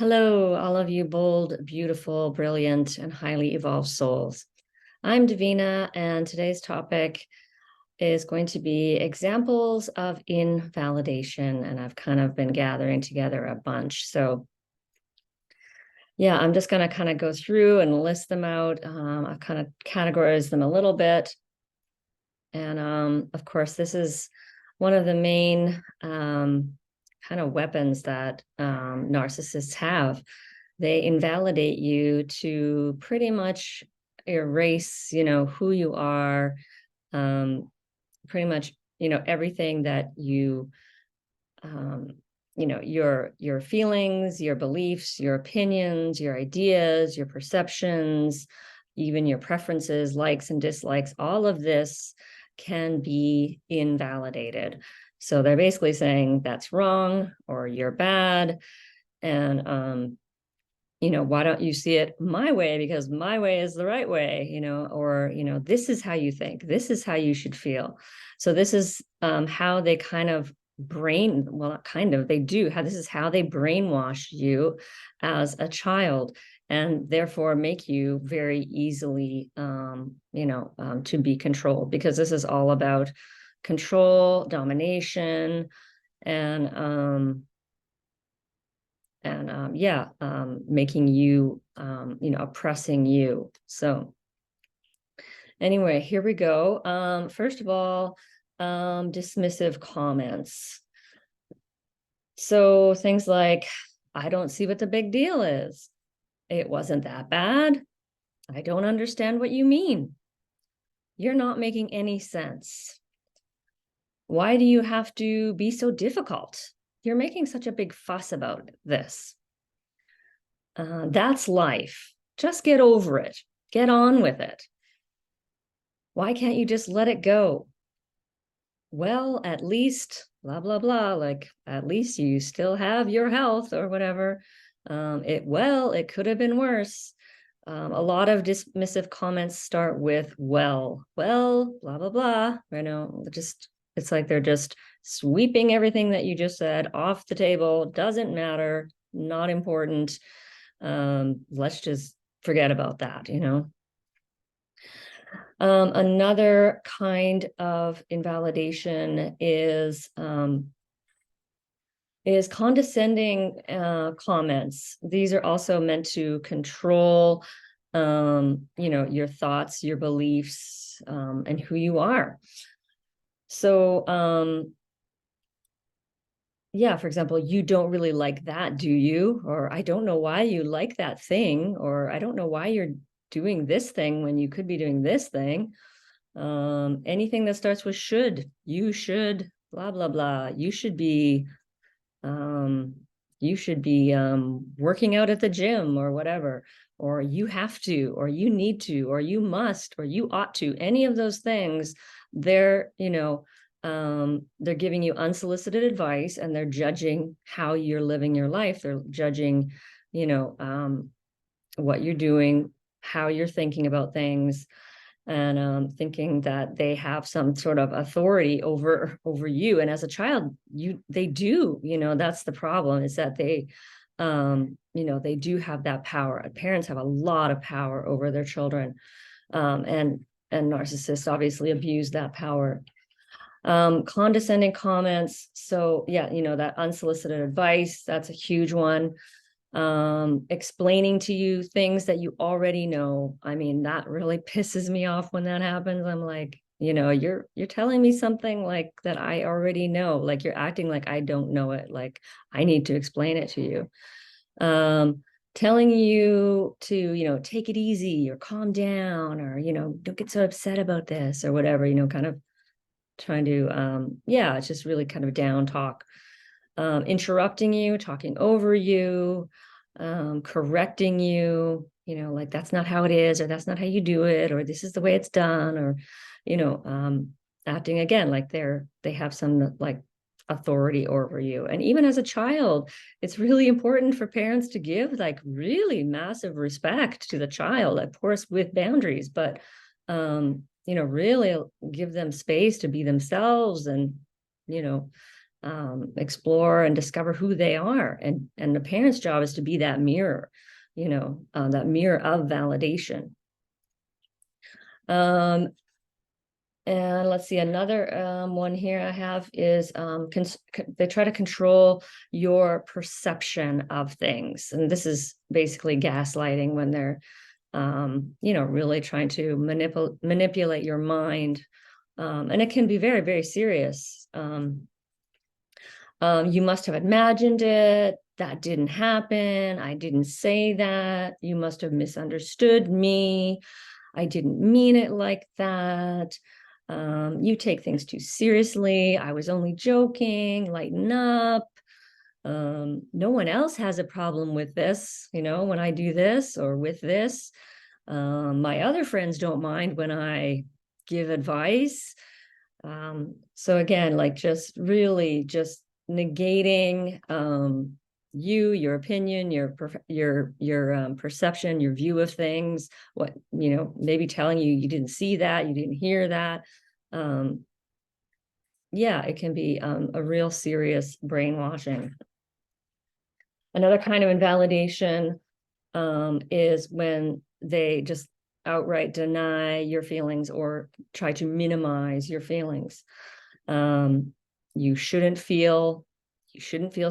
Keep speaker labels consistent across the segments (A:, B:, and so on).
A: Hello, all of you bold, beautiful, brilliant, and highly evolved souls. I'm Davina, and today's topic is going to be examples of invalidation. And I've kind of been gathering together a bunch. So, yeah, I'm just going to kind of go through and list them out. I've kind of categorized them a little bit. And of course, this is one of the main kind of weapons that narcissists have. They invalidate you to pretty much erase, who you are, pretty much, everything that um, your feelings, your beliefs, your opinions, your ideas, your perceptions, even your preferences, likes and dislikes, all of this can be invalidated. So they're basically saying that's wrong or you're bad. And, why don't you see it my way? Because my way is the right way, or, this is how you think, this is how you should feel. So this is how they kind of not kind of, they do how this is how they brainwash you as a child and therefore make you very easily, to be controlled, because this is all about control, domination, and making you, oppressing you. So anyway, here we go. First of all, dismissive comments. So things like, I don't see what the big deal is. It wasn't that bad. I don't understand what you mean. You're not making any sense. Why do you have to be so difficult? You're making such a big fuss about this. That's life. Just get over it. Get on with it. Why can't you just let it go? Well, at least, blah, blah, blah, like, at least you still have your health or whatever. It could have been worse. A lot of dismissive comments start with, well, blah, blah, blah, it's like they're just sweeping everything that you just said off the table. Doesn't matter, not important. Let's just forget about that, Another kind of invalidation is condescending comments. These are also meant to control, your thoughts, your beliefs, and who you are. So, for example, you don't really like that, do you? Or I don't know why you like that thing, or I don't know why you're doing this thing when you could be doing this thing. Anything that starts with should, you should, blah, blah, blah. You should be working out at the gym or whatever, or you have to, or you need to, or you must, or you ought to. Any of those things, they're giving you unsolicited advice, and they're judging how you're living your life. They're judging, what you're doing, how you're thinking about things, and thinking that they have some sort of authority over you. And as a child, they do, that's the problem, is that they they do have that power. Parents have a lot of power over their children, and narcissists obviously abuse that power. Condescending comments. So that unsolicited advice, that's a huge one. Explaining to you things that you already know. I mean, that really pisses me off when that happens. I'm like, you're telling me something like that I already know, like you're acting like I don't know it, like I need to explain it to you. Telling you to, take it easy or calm down, or, don't get so upset about this or whatever, kind of trying to, it's just really kind of down talk. Interrupting you, talking over you, correcting you, like that's not how it is, or that's not how you do it, or this is the way it's done, or, acting again like they have some like authority over you. And even as a child, it's really important for parents to give like really massive respect to the child, of course, with boundaries, but, really give them space to be themselves and, explore and discover who they are. And the parent's job is to be that mirror, that mirror of validation. And let's see, another one here I have is they try to control your perception of things. And this is basically gaslighting, when they're, really trying to manipulate your mind. And it can be very, very serious. You must have imagined it. That didn't happen. I didn't say that. You must have misunderstood me. I didn't mean it like that. You take things too seriously. I was only joking. Lighten up. No one else has a problem with this, when I do this or with this. My other friends don't mind when I give advice. So again, like just really just negating your opinion, your perception, your view of things, what, maybe telling you didn't see that, you didn't hear that. Yeah, it can be a real serious brainwashing. Another kind of invalidation is when they just outright deny your feelings or try to minimize your feelings. You shouldn't feel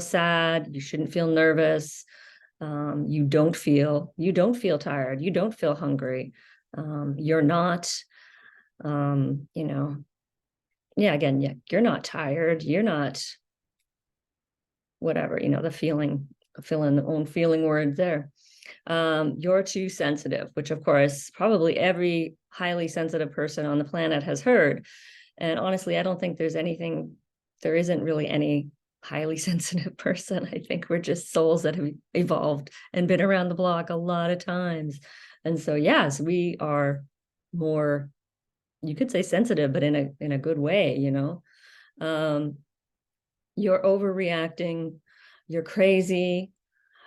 A: sad. You shouldn't feel nervous. You don't feel tired. You don't feel hungry. You're not, you're not tired. You're not whatever, the feeling, fill in the own feeling word there. You're too sensitive, which of course, probably every highly sensitive person on the planet has heard. And honestly, I don't think there isn't really any highly sensitive person. I think we're just souls that have evolved and been around the block a lot of times. And so, yes, we are more, you could say sensitive, but in a good way, you're overreacting, you're crazy,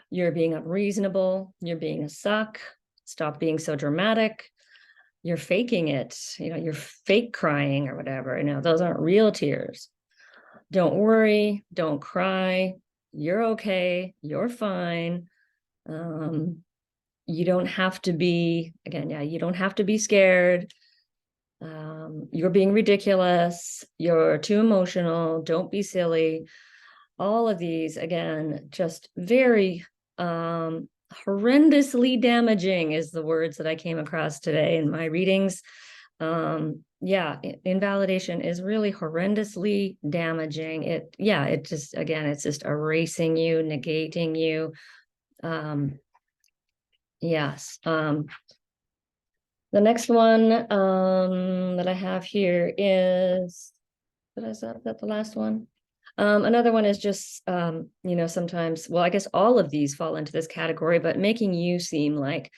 A: you're being unreasonable, you're being a suck, stop being so dramatic, you're faking it, you're fake crying or whatever, those aren't real tears. Don't worry, don't cry, you're okay, you're fine. You don't have to be, you don't have to be scared. You're being ridiculous, you're too emotional, don't be silly. All of these, again, just very horrendously damaging is the words that I came across today in my readings. Invalidation is really horrendously damaging. It's just erasing you, negating you. Yes. The next one that I have here is, is that the last one? Another one is just, sometimes, well, I guess all of these fall into this category, but making you seem like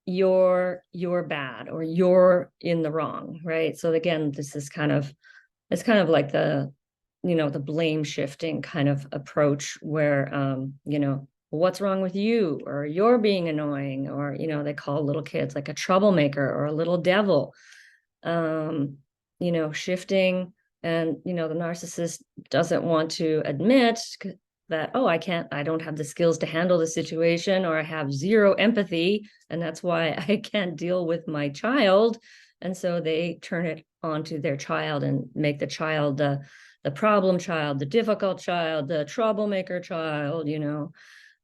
A: you're bad or you're in the wrong, right? So again, it's kind of like the blame shifting kind of approach where, what's wrong with you, or you're being annoying, or, they call little kids like a troublemaker or a little devil, shifting. And, the narcissist doesn't want to admit that, I don't have the skills to handle the situation, or I have zero empathy, and that's why I can't deal with my child. And so they turn it onto their child and make the child the problem child, the difficult child, the troublemaker child,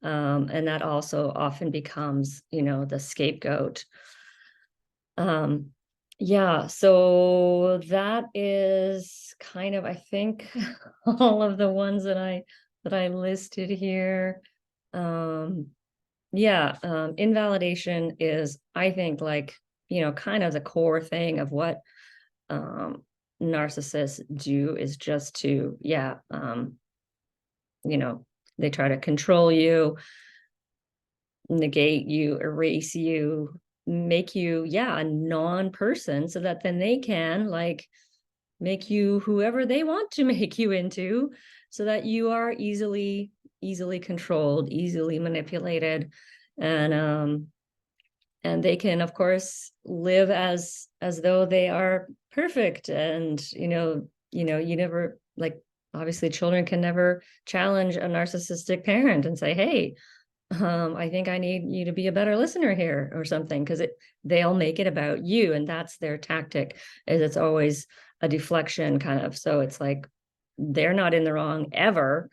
A: and that also often becomes, the scapegoat. So that is kind of, I think, all of the ones that I listed here. Invalidation is, I think, like, kind of the core thing of what narcissists do, is just to, they try to control you, negate you, erase you, make you a non-person, so that then they can like make you whoever they want to make you into, so that you are easily controlled, easily manipulated, and they can, of course, live as though they are perfect, and you never, like, obviously children can never challenge a narcissistic parent and say, hey, I think I need you to be a better listener here or something, because they'll make it about you, and that's their tactic, is it's always a deflection kind of. So it's like they're not in the wrong ever,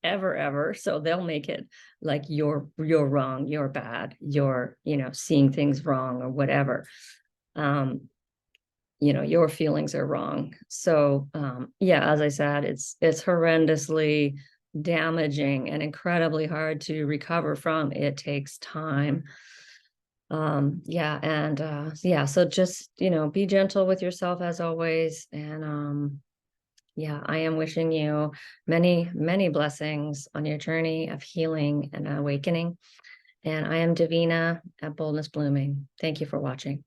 A: ever. So they'll make it like you're wrong, you're bad, you're, seeing things wrong or whatever. Your feelings are wrong. So yeah, as I said, it's horrendously damaging and incredibly hard to recover from. It takes time. So just, be gentle with yourself as always. And I am wishing you many, many blessings on your journey of healing and awakening. And I am Davina at Boldness Blooming. Thank you for watching.